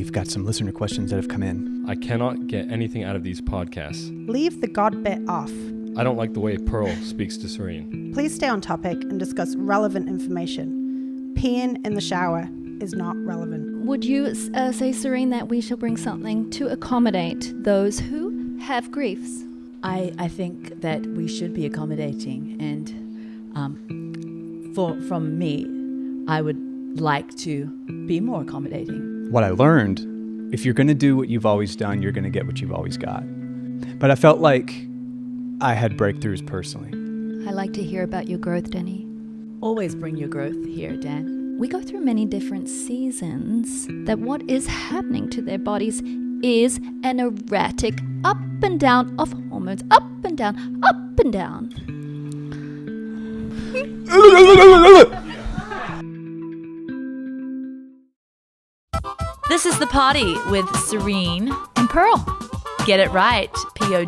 we've got some listener questions that have come in. I cannot get anything out of these podcasts. Leave the God bit off. I don't like the way Pearl speaks to Serene. Please stay on topic and discuss relevant information. Peeing in the shower is not relevant. Would you say, Serene, that we shall bring something to accommodate those who have griefs? I think that we should be accommodating, and from me, I would like to be more accommodating. What I learned, if you're going to do what you've always done, you're going to get what you've always got. But I felt like I had breakthroughs personally. I like to hear about your growth, Danny. Always bring your growth here, Dan. We go through many different seasons that what is happening to their bodies is an erratic up and down of hormones, up and down, up and down. This is the Poddy with Serene And Pearl. Get it right, Poddy.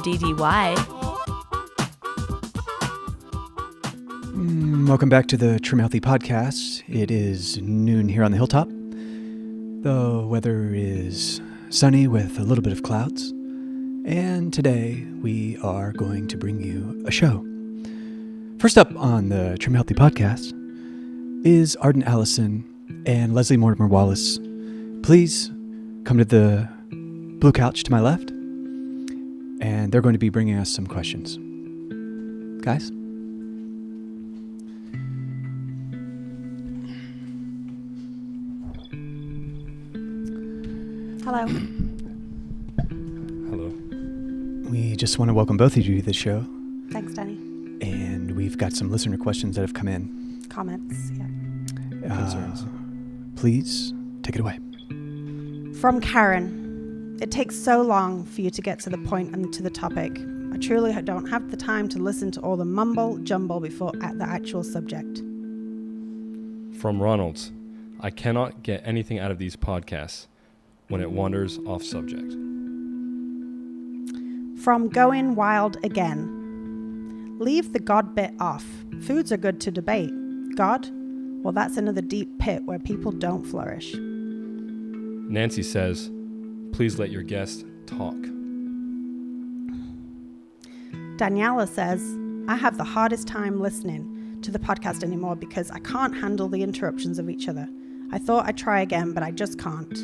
Welcome back to the Trim Healthy Podcast. It is noon here on the hilltop. The weather is sunny with a little bit of clouds. And today we are going to bring you a show. First up on the Trim Healthy Podcast is Arden Allison and Leslie Mortimer Wallace. Please come to the blue couch to my left, and they're going to be bringing us some questions. Guys? Hello. Hello. We just want to welcome both of you to the show, Thanks, Danny. and we've got some listener questions that have come in. Comments, yeah. Concerns. Please take it away. From Karen. It takes so long for you to get to the point and to the topic. I truly don't have the time to listen to all the mumble jumble before at the actual subject. From Ronald. I cannot get anything out of these podcasts when it wanders off subject. From Going Wild Again. Leave the God bit off. Foods are good to debate. God? Well, that's another deep pit where people don't flourish. Nancy says, please let your guest talk. Daniela says, I have the hardest time listening to the podcast anymore because I can't handle the interruptions of each other. I thought I'd try again, but I just can't.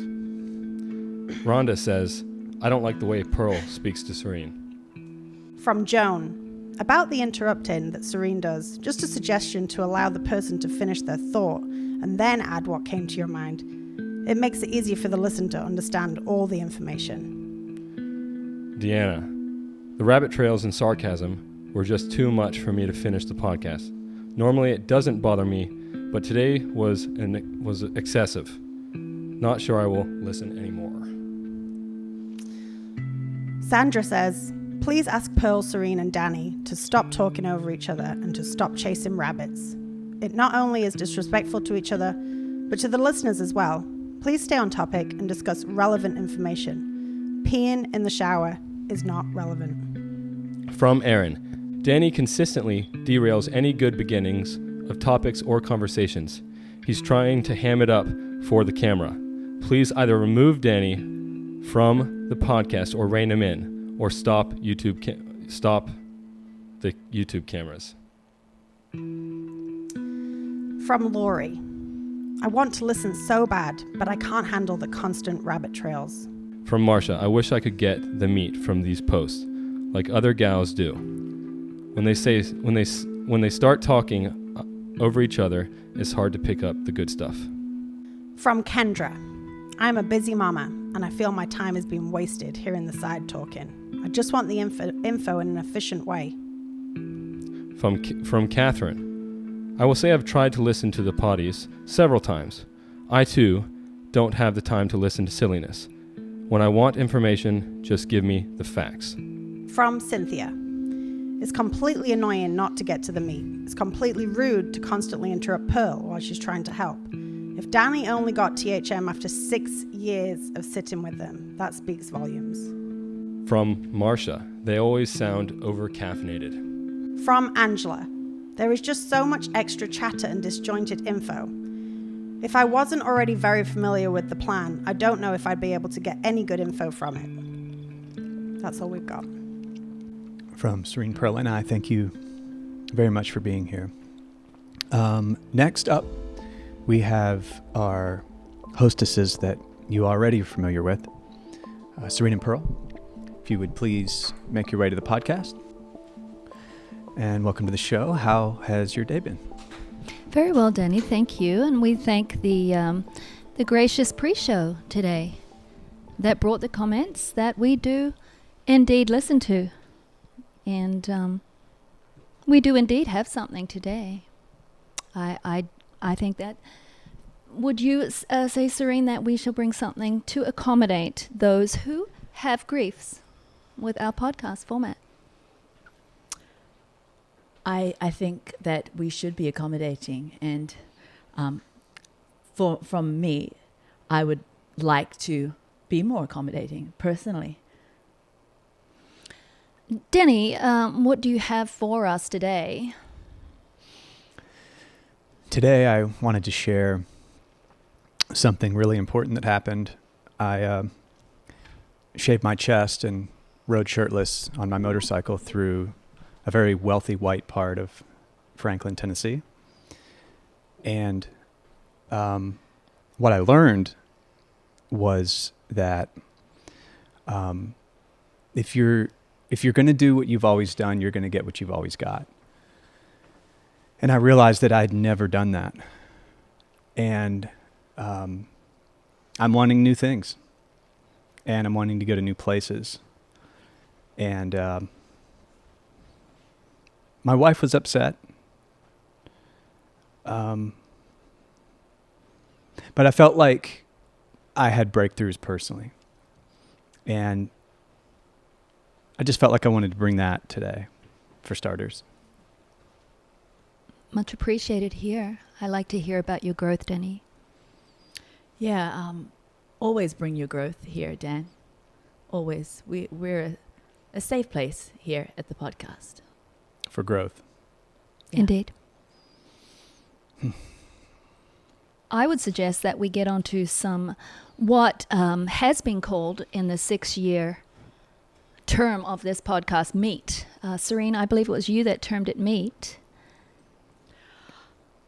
Rhonda says, I don't like the way Pearl speaks to Serene. From Joan. About the interrupting that Serene does, just a suggestion to allow the person to finish their thought and then add what came to your mind. It makes it easier for the listener to understand all the information. Deanna, the rabbit trails and sarcasm were just too much for me to finish the podcast. Normally it doesn't bother me, but today was excessive. Not sure I will listen anymore. Sandra says, please ask Pearl, Serene and Danny to stop talking over each other and to stop chasing rabbits. It not only is disrespectful to each other, but to the listeners as well. Please stay on topic and discuss relevant information. Peeing in the shower is not relevant. From Aaron, Danny consistently derails any good beginnings of topics or conversations. He's trying to ham it up for the camera. Please either remove Danny from the podcast or rein him in, or stop the YouTube cameras. From Laurie. I want to listen so bad, but I can't handle the constant rabbit trails. From Marcia, I wish I could get the meat from these posts, like other gals do. When they start talking over each other, it's hard to pick up the good stuff. From Kendra. I'm a busy mama, and I feel my time is being wasted hearing the side talking. I just want the info in an efficient way. From Catherine. I will say I've tried to listen to the poddies several times. I, too, don't have the time to listen to silliness. When I want information, just give me the facts. From Cynthia. It's completely annoying not to get to the meat. It's completely rude to constantly interrupt Pearl while she's trying to help. If Danny only got THM after 6 years of sitting with them, that speaks volumes. From Marcia. They always sound over-caffeinated. From Angela. There is just so much extra chatter and disjointed info. If I wasn't already very familiar with the plan, I don't know if I'd be able to get any good info from it. That's all we've got. From Serene, Pearl, and I, thank you very much for being here. Next up, we have our hostesses that you already are familiar with, Serene and Pearl. If you would please make your way to the podcast. And welcome to the show. How has your day been? Very well, Danny. Thank you. And we thank the gracious pre-show today that brought the comments that we do indeed listen to. And we do indeed have something today. I think that, would you say, Serene, that we shall bring something to accommodate those who have griefs with our podcast format? I think that we should be accommodating, and from me, I would like to be more accommodating personally. Denny, what do you have for us today? Today, I wanted to share something really important that happened. I shaved my chest and rode shirtless on my motorcycle through a very wealthy white part of Franklin, Tennessee. And what I learned was that if you're going to do what you've always done, you're going to get what you've always got. And I realized that I'd never done that. And I'm wanting new things. And I'm wanting to go to new places. And my wife was upset. But I felt like I had breakthroughs personally. And I just felt like I wanted to bring that today, for starters. Much appreciated here. I like to hear about your growth, Denny. Yeah, always bring your growth here, Dan. Always. We're a safe place here at the podcast. For growth. Yeah. Indeed. I would suggest that we get onto some what has been called in the 6-year term of this podcast, meat. Serene, I believe it was you that termed it meat.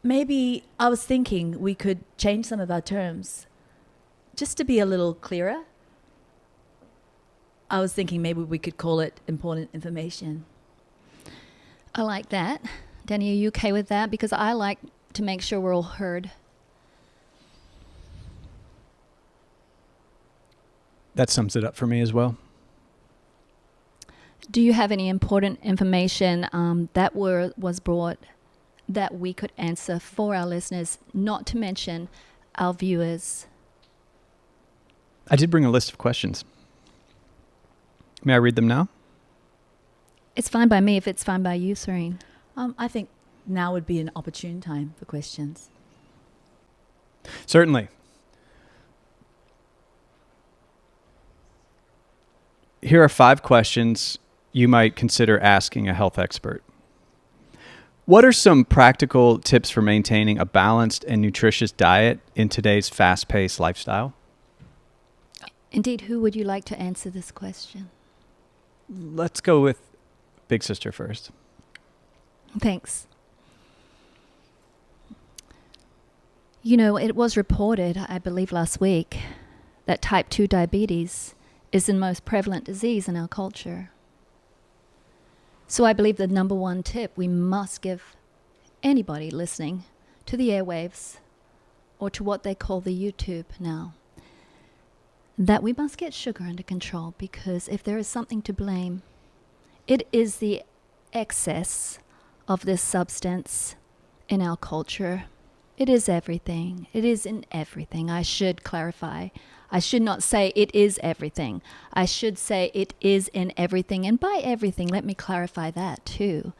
Maybe I was thinking we could change some of our terms just to be a little clearer. I was thinking maybe we could call it important information. I like that. Danny, are you okay with that? Because I like to make sure we're all heard. That sums it up for me as well. Do you have any important information that was brought that we could answer for our listeners, not to mention our viewers? I did bring a list of questions. May I read them now? It's fine by me if it's fine by you, Serene. I think now would be an opportune time for questions. Certainly. Here are 5 questions you might consider asking a health expert. What are some practical tips for maintaining a balanced and nutritious diet in today's fast-paced lifestyle? Indeed, who would you like to answer this question? Let's go with Big Sister first. Thanks. You know, it was reported, I believe last week, that type 2 diabetes is the most prevalent disease in our culture. So I believe the number one tip we must give anybody listening to the airwaves or to what they call the YouTube now, that we must get sugar under control, because if there is something to blame, it is the excess of this substance in our culture. It is everything. It is in everything. I should clarify. I should not say it is everything. I should say it is in everything. And by everything, let me clarify that too.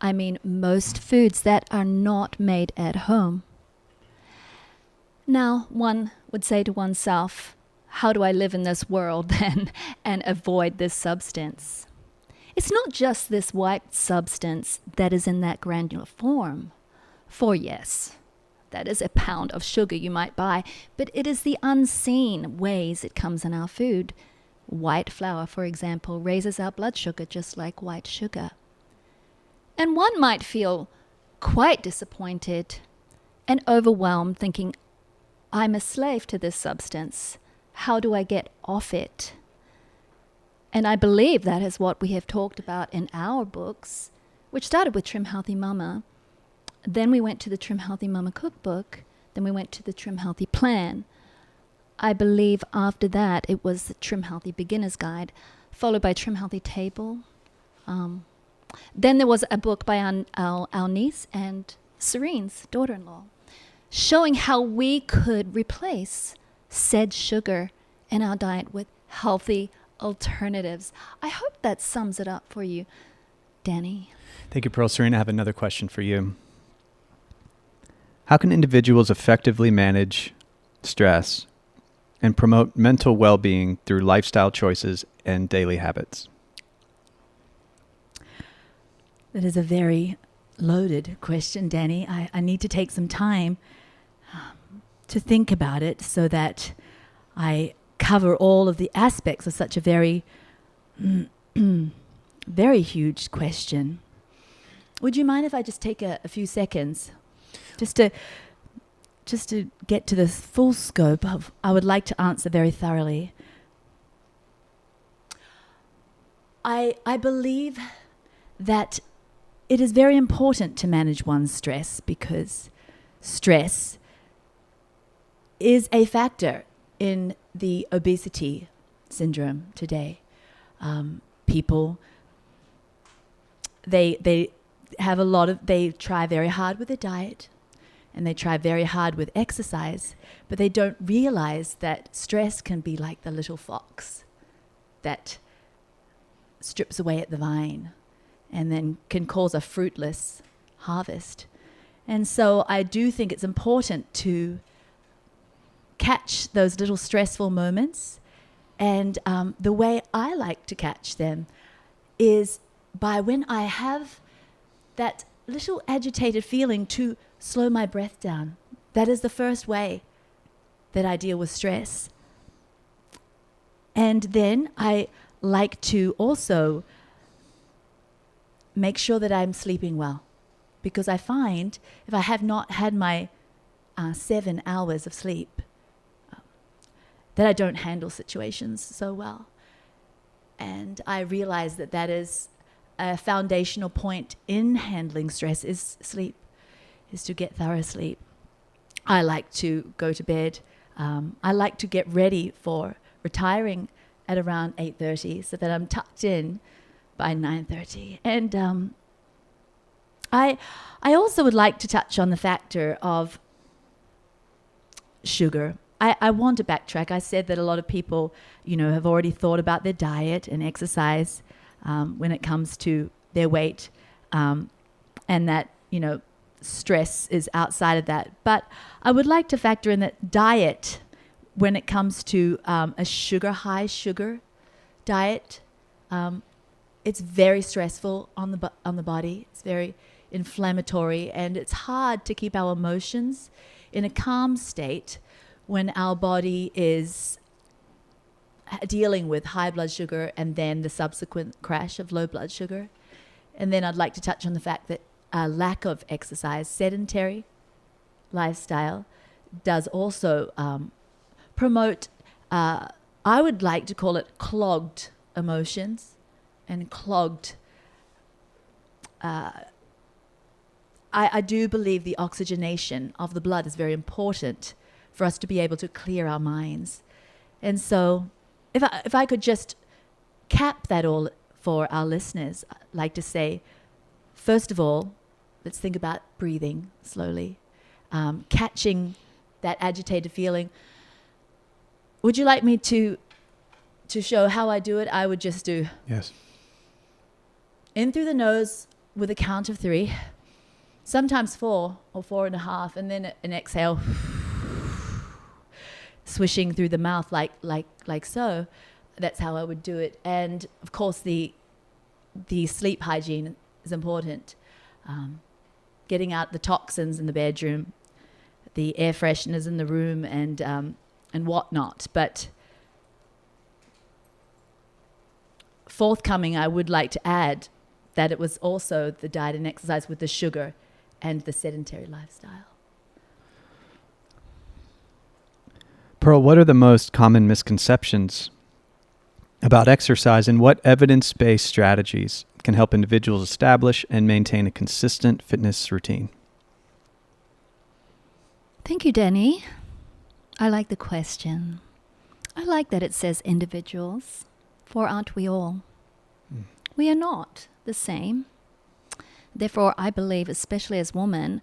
I mean most foods that are not made at home. Now, one would say to oneself, how do I live in this world then and avoid this substance? It's not just this white substance that is in that granular form. For yes, That is a pound of sugar you might buy, but it is the unseen ways it comes in our food. White flour, for example, raises our blood sugar just like white sugar. And one might feel quite disappointed and overwhelmed, thinking, I'm a slave to this substance. How do I get off it? And I believe that is what we have talked about in our books, which started with Trim Healthy Mama. Then we went to the Trim Healthy Mama cookbook. Then we went to the Trim Healthy Plan. I believe after that it was the Trim Healthy Beginner's Guide, followed by Trim Healthy Table. Then there was a book by our niece and Serene's daughter-in-law, showing how we could replace said sugar in our diet with healthy alternatives. I hope that sums it up for you, Danny. Thank you, Pearl. Serene, I have another question for you. How can individuals effectively manage stress and promote mental well-being through lifestyle choices and daily habits? That is a very loaded question, Danny. I need to take some time to think about it so that I cover all of the aspects of such a very, very huge question. Would you mind if I just take a few seconds just to get to the full scope of, I would like to answer very thoroughly. I believe that it is very important to manage one's stress because stress is a factor in the obesity syndrome today. People, they have they try very hard with their diet and they try very hard with exercise, but they don't realize that stress can be like the little fox that strips away at the vine and then can cause a fruitless harvest. And so I do think it's important to catch those little stressful moments. And the way I like to catch them is by when I have that little agitated feeling to slow my breath down. That is the first way that I deal with stress. And then I like to also make sure that I'm sleeping well, because I find if I have not had my 7 hours of sleep, that I don't handle situations so well. And I realize that that is a foundational point in handling stress is sleep, is to get thorough sleep. I like to go to bed. I like to get ready for retiring at around 8:30 so that I'm tucked in by 9:30. And I also would like to touch on the factor of sugar. I want to backtrack. I said that a lot of people, have already thought about their diet and exercise when it comes to their weight, and that, stress is outside of that. But I would like to factor in that diet when it comes to a high sugar diet. It's very stressful on the body. It's very inflammatory, and it's hard to keep our emotions in a calm state when our body is dealing with high blood sugar and then the subsequent crash of low blood sugar. And then I'd like to touch on the fact that lack of exercise, sedentary lifestyle, does also promote, I would like to call it clogged emotions and clogged. I do believe the oxygenation of the blood is very important for us to be able to clear our minds. And so if I could just cap that all for our listeners, I'd like to say, first of all, let's think about breathing slowly, catching that agitated feeling. Would you like me to show how I do it? I would just do Yes. in through the nose with a count of 3, sometimes 4 or 4.5, and then an exhale, swishing through the mouth like so. That's how I would do it. And of course, the sleep hygiene is important. Getting out the toxins in the bedroom, the air fresheners in the room and whatnot. But forthcoming, I would like to add that it was also the diet and exercise with the sugar and the sedentary lifestyle. Pearl, what are the most common misconceptions about exercise, and what evidence-based strategies can help individuals establish and maintain a consistent fitness routine? Thank you, Danny. I like the question. I like that it says individuals, for aren't we all? We are not the same. Therefore, I believe, especially as women,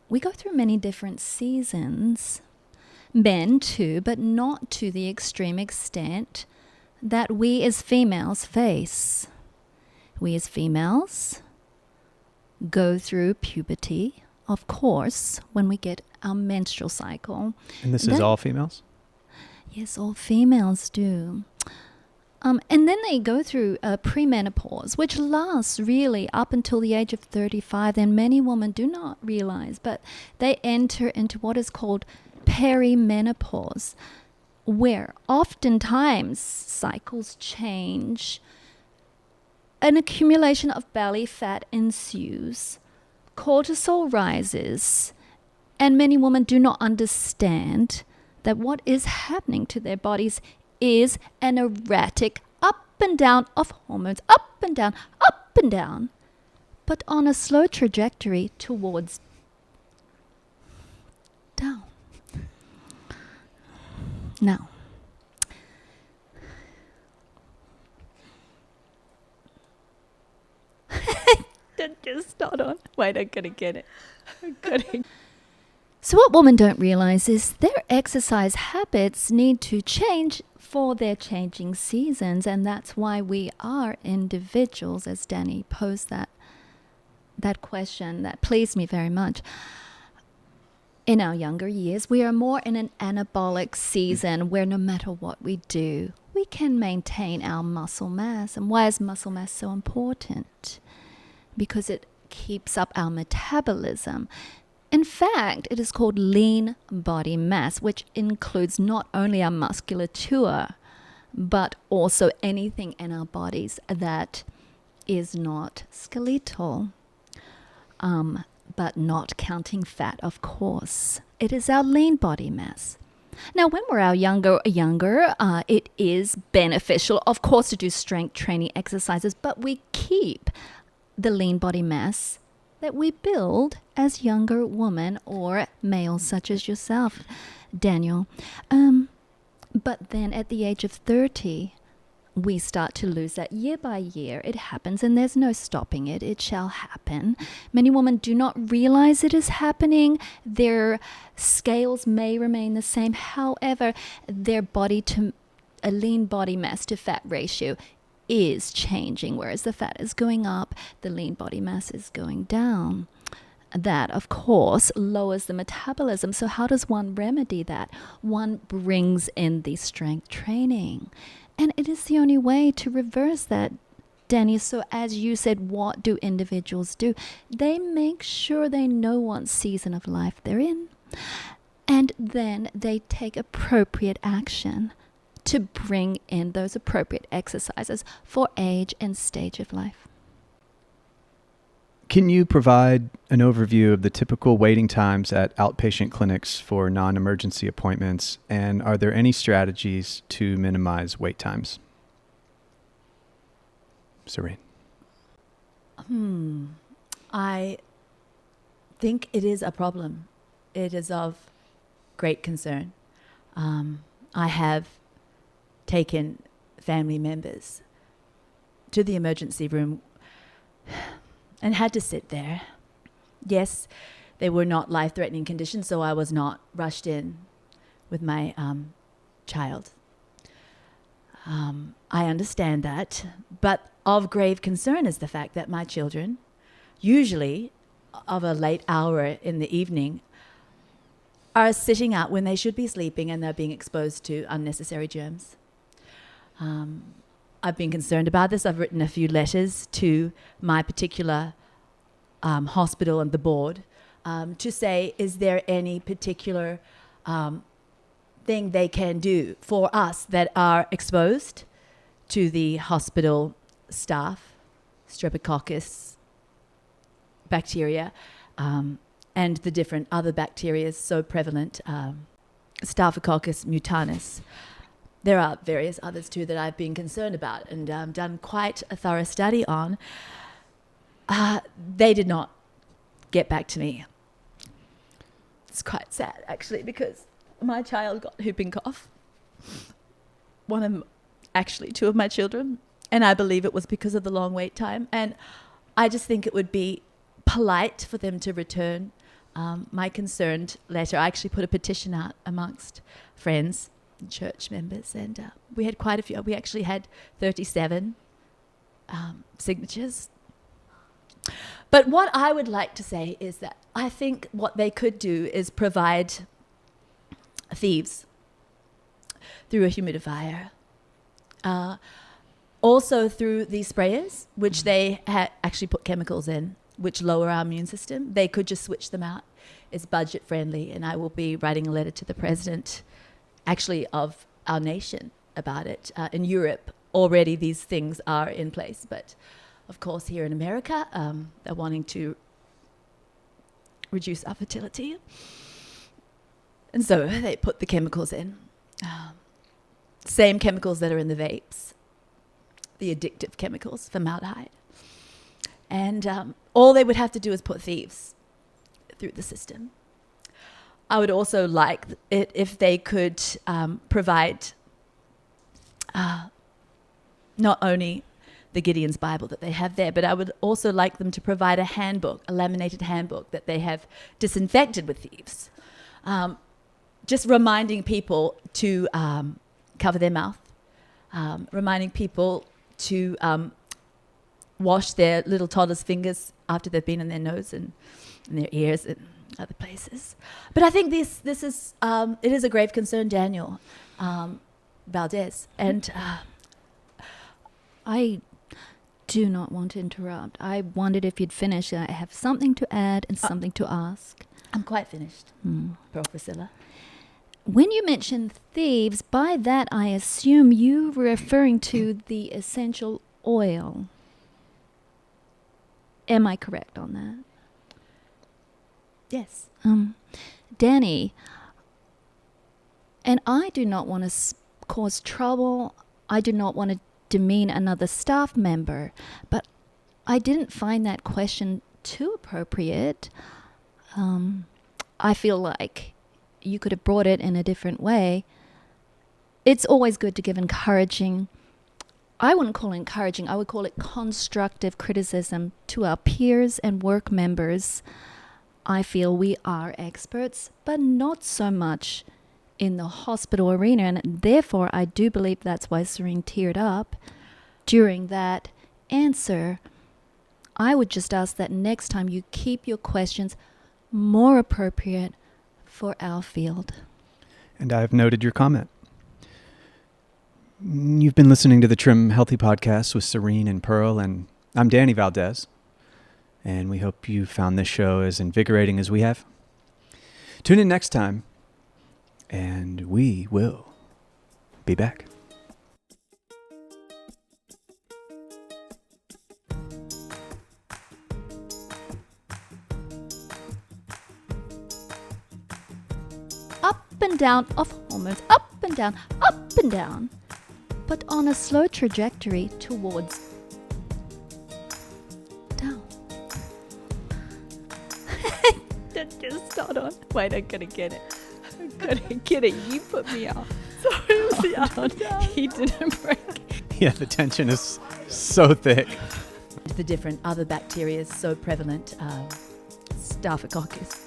we go through many different seasons. Men too, but not to the extreme extent that we as females face. We as females go through puberty, of course, when we get our menstrual cycle. And this is all females? Yes, all females do. And then they go through premenopause, which lasts really up until the age of 35. And many women do not realize, but they enter into what is called perimenopause, where oftentimes cycles change, an accumulation of belly fat ensues, cortisol rises, and many women do not understand that what is happening to their bodies is an erratic up and down of hormones, up and down, but on a slow trajectory towards down. Now, just hold on. Wait, I'm gonna get it. So what women don't realize is their exercise habits need to change for their changing seasons, and that's why we are individuals, as Danny posed that question that pleased me very much. In our younger years, we are more in an anabolic season where no matter what we do, we can maintain our muscle mass. And why is muscle mass so important? Because it keeps up our metabolism. In fact, it is called lean body mass, which includes not only our musculature, but also anything in our bodies that is not skeletal. But not counting fat, of course. It is our lean body mass. Now, when we're younger, it is beneficial, of course, to do strength training exercises, but we keep the lean body mass that we build as younger women or males such as yourself, Daniel. But then at the age of 30, we start to lose that year by year. It happens and there's no stopping it. It shall happen. Many women do not realize it is happening. Their scales may remain the same. However, their body to a lean body mass to fat ratio is changing. Whereas the fat is going up, the lean body mass is going down. That, of course, lowers the metabolism. So how does one remedy that? One brings in the strength training. And it is the only way to reverse that, Danny. So as you said, what do individuals do? They make sure they know what season of life they're in. And then they take appropriate action to bring in those appropriate exercises for age and stage of life. Can you provide an overview of the typical waiting times at outpatient clinics for non-emergency appointments, and are there any strategies to minimize wait times? Serene. I think it is a problem. It is of great concern. I have taken family members to the emergency room and had to sit there. Yes, they were not life-threatening conditions, so I was not rushed in with my child. I understand that, but of grave concern is the fact that my children, usually of a late hour in the evening, are sitting out when they should be sleeping and they're being exposed to unnecessary germs. I've been concerned about this. I've written a few letters to my particular hospital and the board to say, is there any particular thing they can do for us that are exposed to the hospital staff, streptococcus bacteria, and the different other bacteria so prevalent, Staphylococcus mutanus. There are various others too that I've been concerned about and done quite a thorough study on. They did not get back to me. It's quite sad, actually, because my child got whooping cough. Two of my children, and I believe it was because of the long wait time. And I just think it would be polite for them to return my concerned letter. I actually put a petition out amongst friends and church members, and we had quite a few. We actually had 37 signatures. But what I would like to say is that I think what they could do is provide thieves through a humidifier. Also through these sprayers, which they actually put chemicals in, which lower our immune system. They could just switch them out. It's budget friendly, and I will be writing a letter to the president, actually of our nation, about it. In Europe, already these things are in place, but of course here in America, they're wanting to reduce our fertility. And so they put the chemicals in. Same chemicals that are in the vapes, the addictive chemicals, formaldehyde. And all they would have to do is put thieves through the system. I would also like it if they could provide not only the Gideon's Bible that they have there, but I would also like them to provide a handbook, a laminated handbook that they have disinfected with thieves. Just reminding people to cover their mouth, reminding people to wash their little toddler's fingers after they've been in their nose and in their ears and other places. But I think this is it is a grave concern, Daniel Valdez, and I do not want to interrupt. I wondered if you'd finish. I have something to add and something to ask. I'm quite finished, Pearl Priscilla. When you mentioned thieves, by that I assume you were referring to the essential oil. Am I correct on that? Yes. Danny, and I do not want to cause trouble. I do not want to demean another staff member, but I didn't find that question too appropriate. I feel like you could have brought it in a different way. It's always good to give encouraging, I wouldn't call it encouraging, I would call it constructive criticism to our peers and work members. I feel we are experts, but not so much in the hospital arena, and therefore I do believe that's why Serene teared up during that answer. I would just ask that next time you keep your questions more appropriate for our field. And I've noted your comment. You've been listening to the Trim Healthy Podcast with Serene and Pearl, and I'm Danny Valdez. And we hope you found this show as invigorating as we have. Tune in next time, and we will be back. Up and down of hormones, up and down, but on a slow trajectory towards down. Just hold on. Wait, I'm gonna get it. I'm gonna get it. You put me off. Sorry, hold on. He didn't break. Yeah, the tension is so thick. The different other bacteria is so prevalent. Staphylococcus.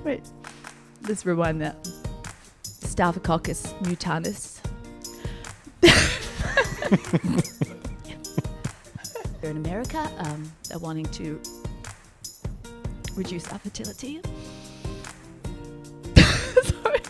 Wait, let's rewind that. Staphylococcus mutanus. Here in America, they're wanting to reduce our fertility. Sorry.